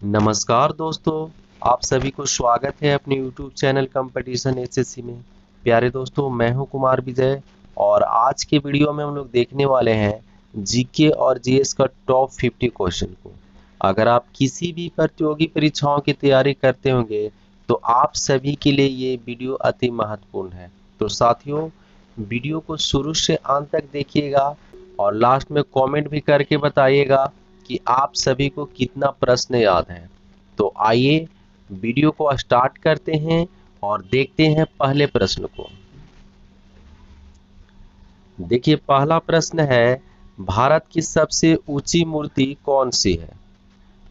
नमस्कार दोस्तों, आप सभी को स्वागत है अपने YouTube चैनल कंपटीशन एसएससी में। प्यारे दोस्तों, मैं हूं कुमार विजय और आज के वीडियो में हम लोग देखने वाले हैं जीके और जीएस का टॉप 50 क्वेश्चन को। अगर आप किसी भी प्रतियोगी परीक्षाओं की तैयारी करते होंगे तो आप सभी के लिए ये वीडियो अति महत्वपूर्ण है। तो साथियों, वीडियो को शुरू से अंत तक देखिएगा और लास्ट में कमेंट भी करके बताइएगा कि आप सभी को कितना प्रश्न याद है। तो आइए वीडियो को स्टार्ट करते हैं और देखते हैं पहले प्रश्न को। देखिए, पहला प्रश्न है, भारत की सबसे ऊंची मूर्ति कौन सी है?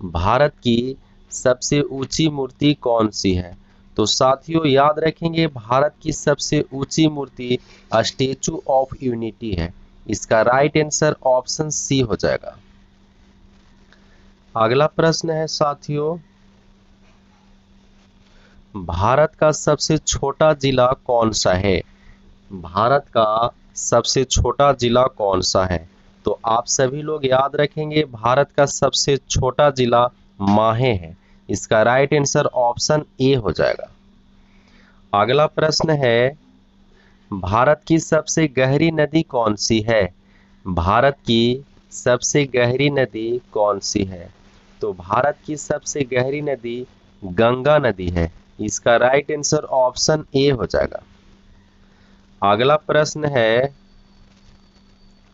भारत की सबसे ऊंची मूर्ति कौन सी है? तो साथियों याद रखेंगे, भारत की सबसे ऊंची मूर्ति स्टैचू ऑफ यूनिटी है। इसका राइट आंसर ऑप्शन सी हो जाएगा। अगला प्रश्न है साथियों, भारत का सबसे छोटा जिला कौन सा है? भारत का सबसे छोटा जिला कौन सा है? तो आप सभी लोग याद रखेंगे, भारत का सबसे छोटा जिला माहे है। इसका राइट आंसर ऑप्शन ए हो जाएगा। अगला प्रश्न है, भारत की सबसे गहरी नदी कौन सी है? भारत की सबसे गहरी नदी कौन सी है? तो भारत की सबसे गहरी नदी गंगा नदी है। इसका राइट आंसर ऑप्शन ए हो जाएगा। अगला प्रश्न है,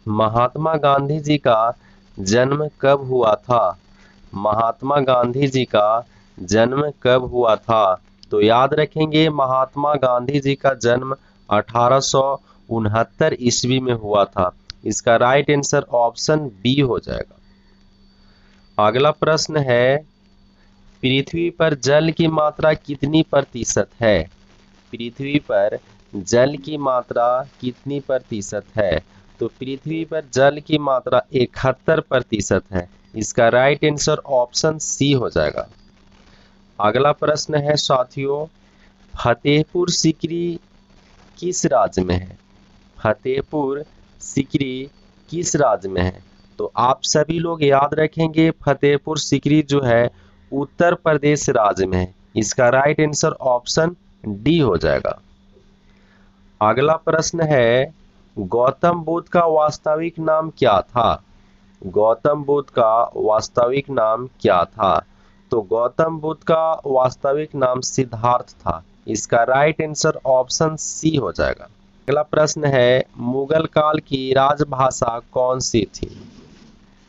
महात्मा गांधी जी का जन्म कब हुआ था? महात्मा गांधी जी का जन्म कब हुआ था? तो याद रखेंगे, महात्मा गांधी जी का जन्म 1869 ईस्वी में हुआ था। इसका राइट आंसर ऑप्शन बी हो जाएगा। अगला प्रश्न है, पृथ्वी पर जल की मात्रा कितनी प्रतिशत है? पृथ्वी पर जल की मात्रा कितनी प्रतिशत है? तो पृथ्वी पर जल की मात्रा 71% है। इसका राइट आंसर ऑप्शन सी हो जाएगा। अगला प्रश्न है साथियों, फतेहपुर सीकरी किस राज्य में है? फतेहपुर सीकरी किस राज्य में है? तो आप सभी लोग याद रखेंगे, फतेहपुर सीकरी जो है उत्तर प्रदेश राज्य में है। इसका राइट आंसर ऑप्शन डी हो जाएगा। अगला प्रश्न है, गौतम बुद्ध का वास्तविक नाम क्या था? गौतम बुद्ध का वास्तविक नाम क्या था? तो गौतम बुद्ध का वास्तविक नाम सिद्धार्थ था। इसका राइट आंसर ऑप्शन सी हो जाएगा। अगला प्रश्न है, मुगल काल की राजभाषा कौन सी थी?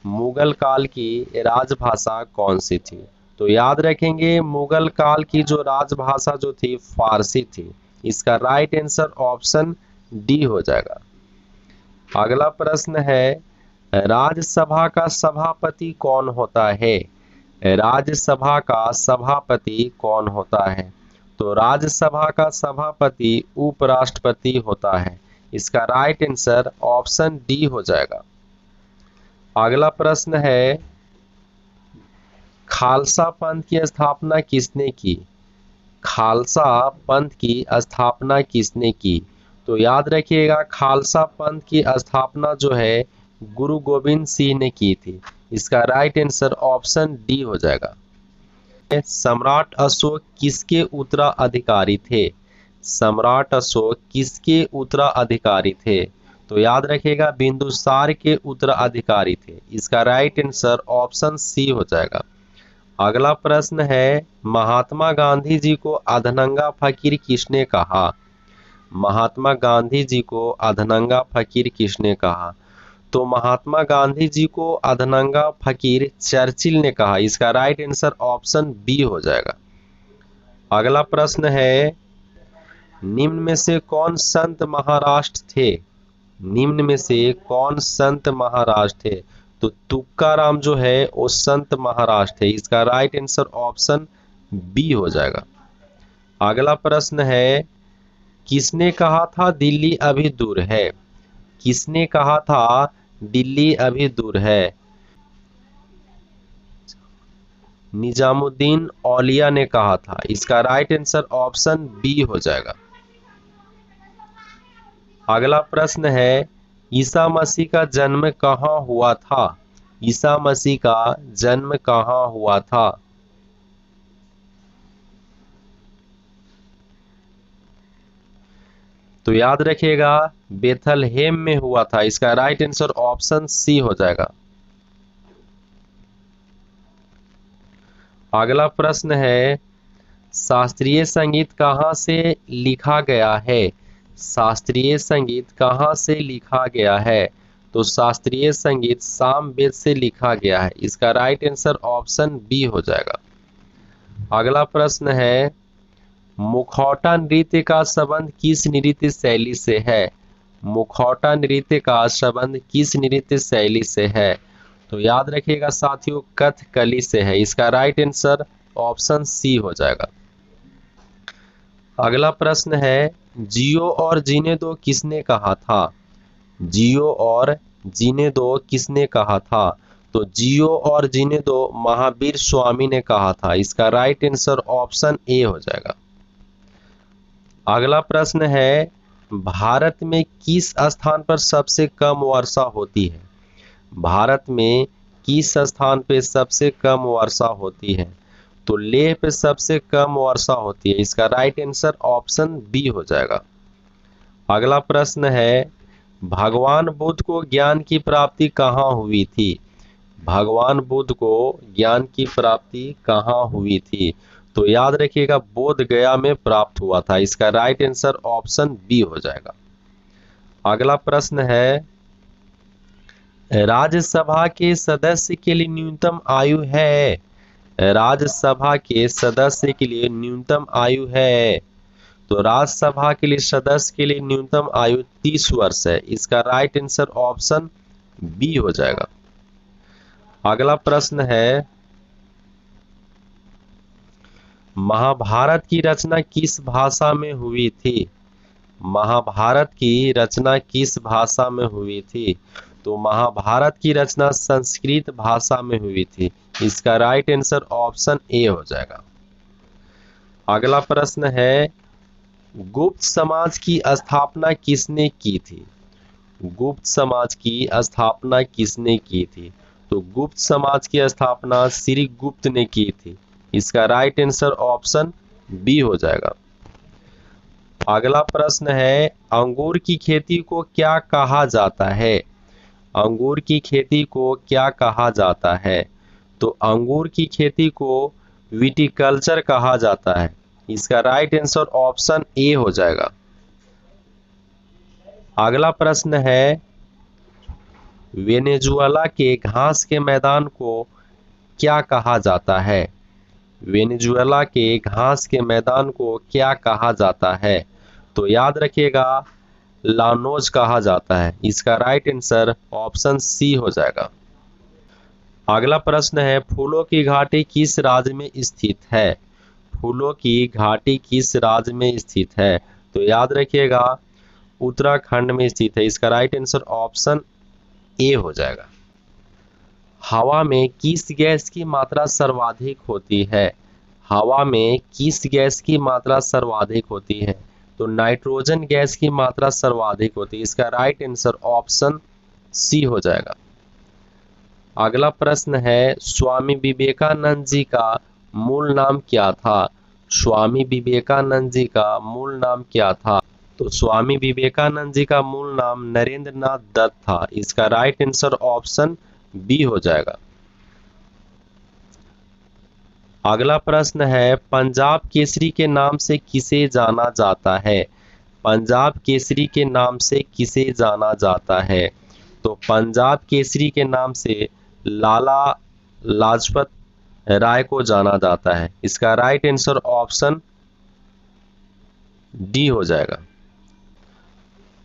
मुगल काल की राजभाषा कौन सी थी? तो याद रखेंगे, मुगल काल की जो राजभाषा जो थी फारसी थी। इसका राइट आंसर ऑप्शन डी हो जाएगा। अगला प्रश्न है, राज्यसभा का सभापति कौन होता है? राज्यसभा का सभापति कौन होता है? तो राज्यसभा का सभापति उपराष्ट्रपति होता है। इसका राइट आंसर ऑप्शन डी हो जाएगा। अगला प्रश्न है, खालसा पंथ की स्थापना किसने की? खालसा पंथ की स्थापना किसने की? तो याद रखिएगा, खालसा पंथ की स्थापना जो है गुरु गोविंद सिंह ने की थी। इसका राइट आंसर ऑप्शन डी हो जाएगा। सम्राट अशोक किसके उत्तराधिकारी थे? सम्राट अशोक किसके उत्तराधिकारी थे? तो याद रखिएगा, बिंदुसार के उत्तराधिकारी थे। इसका राइट आंसर ऑप्शन सी हो जाएगा। अगला प्रश्न है, महात्मा गांधी जी को अधनंगा फकीर किसने कहा? महात्मा गांधी जी को अधनंगा फकीर किसने कहा? तो महात्मा गांधी जी को अधनंगा फकीर चर्चिल ने कहा। इसका राइट आंसर ऑप्शन बी हो जाएगा। अगला प्रश्न है, निम्न में से कौन संत महाराष्ट्र थे? निम्न में से कौन संत महाराष्ट्र थे? तो तुकाराम जो है वो संत महाराष्ट्र है। इसका राइट आंसर ऑप्शन बी हो जाएगा। अगला प्रश्न है, किसने कहा था दिल्ली अभी दूर है? किसने कहा था दिल्ली अभी दूर है? निजामुद्दीन औलिया ने कहा था। इसका राइट आंसर ऑप्शन बी हो जाएगा। अगला प्रश्न है, ईसा मसीह का जन्म कहाँ हुआ था? ईसा मसीह का जन्म कहाँ हुआ था? तो याद रखिएगा बेथलहेम में हुआ था। इसका राइट आंसर ऑप्शन सी हो जाएगा। अगला प्रश्न है शास्त्रीय संगीत कहाँ से लिखा गया है? शास्त्रीय संगीत कहाँ से लिखा गया है? तो शास्त्रीय संगीत सामवेद से लिखा गया है। इसका राइट आंसर ऑप्शन बी हो जाएगा। अगला प्रश्न है मुखौटा नृत्य का संबंध किस नृत्य शैली से है? मुखौटा नृत्य का संबंध किस नृत्य शैली से है? तो याद रखिएगा साथियों कथकली से है। इसका राइट आंसर ऑप्शन सी हो जाएगा। अगला प्रश्न है जियो और जीने दो किसने कहा था? जियो और जीने दो किसने कहा था? तो जियो और जीने दो महावीर स्वामी ने कहा था। इसका राइट आंसर ऑप्शन ए हो जाएगा। अगला प्रश्न है भारत में किस स्थान पर सबसे कम वर्षा होती है? भारत में किस स्थान पे सबसे कम वर्षा होती है? तो लेह पे सबसे कम वर्षा होती है। इसका राइट आंसर ऑप्शन बी हो जाएगा। अगला प्रश्न है भगवान बुद्ध को ज्ञान की प्राप्ति कहाँ हुई थी? भगवान बुद्ध को ज्ञान की प्राप्ति कहाँ हुई थी? तो याद रखिएगा बोध गया में प्राप्त हुआ था। इसका राइट आंसर ऑप्शन बी हो जाएगा। अगला प्रश्न है राज्यसभा के सदस्य के लिए न्यूनतम आयु है? राज्यसभा के सदस्य के लिए न्यूनतम आयु है? तो राज्यसभा के लिए सदस्य के लिए न्यूनतम आयु 30 वर्ष है। इसका राइट आंसर ऑप्शन बी हो जाएगा। अगला प्रश्न है महाभारत की रचना किस भाषा में हुई थी? महाभारत की रचना किस भाषा में हुई थी? तो महाभारत की रचना संस्कृत भाषा में हुई थी। इसका राइट आंसर ऑप्शन ए हो जाएगा। अगला प्रश्न है गुप्त समाज की स्थापना किसने की थी? गुप्त समाज की स्थापना किसने की थी? तो गुप्त समाज की स्थापना श्री गुप्त ने की थी। इसका राइट आंसर ऑप्शन बी हो जाएगा। अगला प्रश्न है अंगूर की खेती को क्या कहा जाता है? अंगूर की खेती को क्या कहा जाता है? तो अंगूर की खेती को विटिकल्चर कहा जाता है। इसका राइट आंसर ऑप्शन ए हो जाएगा। अगला प्रश्न है वेनेजुएला के घास के मैदान को क्या कहा जाता है? वेनेजुएला के घास के मैदान को क्या कहा जाता है? तो याद रखिएगा लानोज कहा जाता है। इसका राइट आंसर ऑप्शन सी हो जाएगा। अगला प्रश्न है फूलों की घाटी किस राज्य में स्थित है? फूलों की घाटी किस राज्य में स्थित है? तो याद रखिएगा उत्तराखंड में स्थित है। इसका राइट आंसर ऑप्शन ए हो जाएगा। हवा में किस गैस की मात्रा सर्वाधिक होती है? हवा में किस गैस की मात्रा सर्वाधिक होती है? तो नाइट्रोजन गैस की मात्रा सर्वाधिक होती है। इसका राइट आंसर ऑप्शन सी हो जाएगा। अगला प्रश्न है स्वामी विवेकानंद जी का मूल नाम क्या था? स्वामी विवेकानंद जी का मूल नाम क्या था? तो स्वामी विवेकानंद जी का मूल नाम नरेंद्र नाथ दत्त था। इसका राइट आंसर ऑप्शन बी हो जाएगा। अगला प्रश्न है पंजाब केसरी के नाम से किसे जाना जाता है? पंजाब केसरी के नाम से किसे जाना जाता है? तो पंजाब केसरी के नाम से लाला लाजपत राय को जाना जाता है। इसका राइट आंसर ऑप्शन डी हो जाएगा।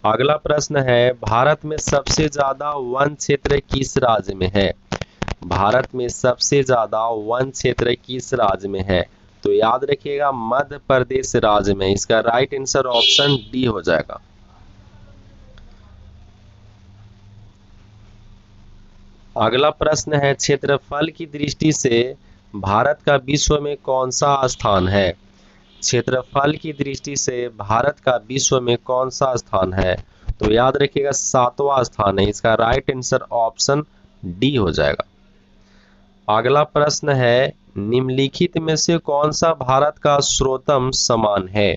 अगला प्रश्न है भारत में सबसे ज्यादा वन क्षेत्र किस राज्य में है? भारत में सबसे ज्यादा वन क्षेत्र किस राज्य में है? तो याद रखिएगा मध्य प्रदेश राज्य में। इसका राइट आंसर ऑप्शन डी हो जाएगा। अगला प्रश्न है क्षेत्रफल की दृष्टि से भारत का विश्व में कौन सा स्थान है? क्षेत्रफल की दृष्टि से भारत का विश्व में कौन सा स्थान है? तो याद रखिएगा 7वां स्थान है। इसका राइट आंसर ऑप्शन डी हो जाएगा। अगला प्रश्न है निम्नलिखित में से कौन सा भारत का सर्वोत्तम सम्मान है?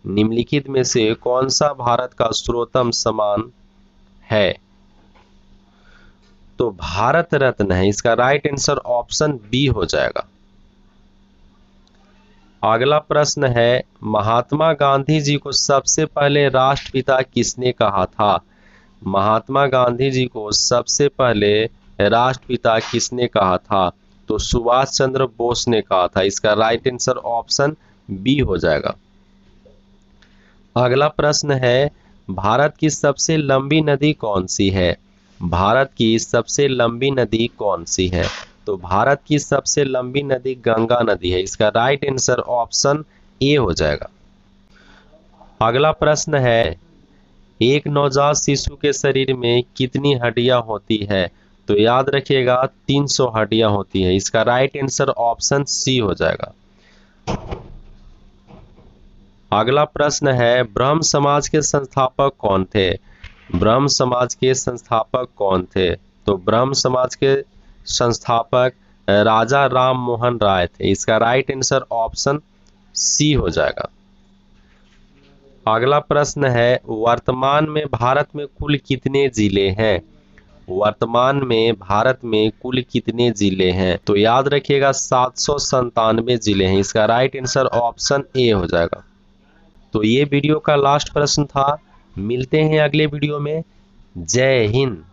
निम्नलिखित में से कौन सा भारत का सर्वोत्तम सम्मान है? तो भारत रत्न है। इसका राइट आंसर ऑप्शन बी हो जाएगा। अगला प्रश्न है, महात्मा गांधी जी को सबसे पहले राष्ट्रपिता किसने कहा था? महात्मा गांधी जी को सबसे पहले राष्ट्रपिता किसने कहा था? तो सुभाष चंद्र बोस ने कहा था। इसका राइट आंसर ऑप्शन बी हो जाएगा। अगला प्रश्न है, भारत की सबसे लंबी नदी कौन सी है? भारत की सबसे लंबी नदी कौन सी है? तो भारत की सबसे लंबी नदी गंगा नदी है। इसका राइट आंसर ऑप्शन ए हो जाएगा। अगला प्रश्न है, एक नवजात शिशु के शरीर में कितनी हड्डियां होती है? तो याद रखिएगा 300 हड्डियां होती है। इसका राइट आंसर ऑप्शन सी हो जाएगा। अगला प्रश्न है, ब्रह्म समाज के संस्थापक कौन थे? ब्रह्म समाज के संस्थापक कौन थे? तो ब्रह्म समाज के संस्थापक राजा राम मोहन राय थे। इसका राइट आंसर ऑप्शन सी हो जाएगा। अगला प्रश्न है, वर्तमान में भारत में कुल कितने जिले हैं? वर्तमान में भारत में कुल कितने जिले हैं? तो याद रखिएगा 797 जिले हैं। इसका राइट आंसर ऑप्शन ए हो जाएगा। तो ये वीडियो का लास्ट प्रश्न था। मिलते हैं अगले वीडियो में। जय हिंद।